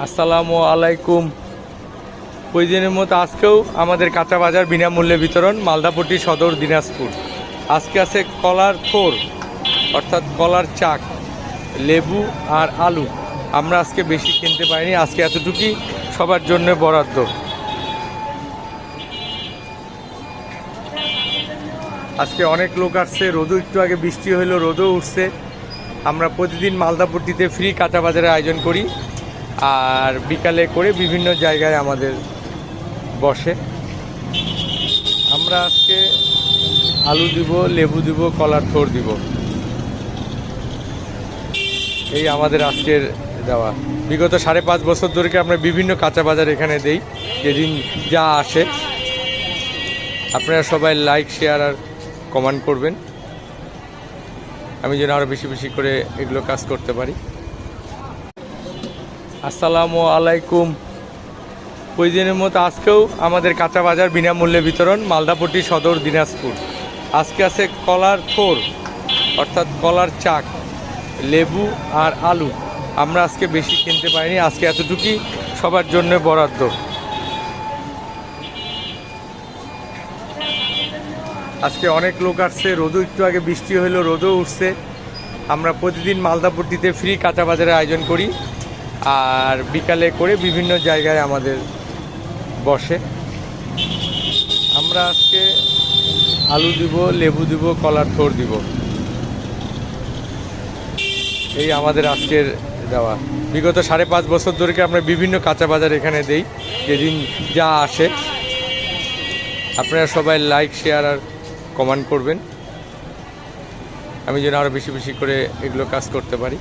আসসালামু আলাইকুম। প্রতিদিনের মতো আজকেও আমাদের কাঁচা বাজার বিনামূল্যে বিতরণ, মালদাপট্টি সদর দিনাজপুর। আজকে আছে কলার থোর অর্থাৎ কলার চাক, লেবু আর আলু। আমরা আজকে বেশি কিনতে পারিনি, আজকে এতটুকুই সবার জন্য বরাদ্দ। আজকে অনেক লোক আসছে, রোদও একটু আগে বৃষ্টি হলো, রোদও উঠছে। আমরা প্রতিদিন মালদাপট্টিতে ফ্রি কাঁচা বাজারের আয়োজন করি, আর বিকালে করে বিভিন্ন জায়গায় আমাদের বসে। আমরা আজকে আলু দিব, লেবু দিব, কলার থোর দিব। এই আমাদের আজকের দেওয়া। বিগত 5.5 বছর ধরে আমরা বিভিন্ন কাঁচা বাজার এখানে দেই, যেদিন যা আসে। আপনারা সবাই লাইক, শেয়ার আর কমেন্ট করবেন, আমি যেন আরও বেশি বেশি করে এগুলো কাজ করতে পারি। আসসালামু আলাইকুম। প্রতিদিনের মতো আজকেও আমাদের কাঁচা বাজার বিনামূল্যে বিতরণ, মালদাপট্টি সদর দিনাজপুর। আজকে আছে কলার থোর অর্থাৎ কলার চাক, লেবু আর আলু। আমরা আজকে বেশি কিনতে পারিনি, আজকে এতটুকুই সবার জন্য বরাদ্দ। আজকে অনেক লোক আসছে, রোদও একটু আগে বৃষ্টি হলো, রোদও উঠছে। আমরা প্রতিদিন মালদাপট্টিতে ফ্রি কাঁচা বাজারের আয়োজন করি, আর বিকালে করে বিভিন্ন জায়গায় আমাদের বসে। আমরা আজকে আলু দিব, লেবু দিব, কলার থোর দিব। এই আমাদের আজকের দেওয়া। বিগত 5.5 বছর ধরে আমরা বিভিন্ন কাঁচা বাজার এখানে দেই, যেদিন যা আসে। আপনারা সবাই লাইক, শেয়ার আর কমেন্ট করবেন, আমি যেন আরও বেশি বেশি করে এগুলো কাজ করতে পারি।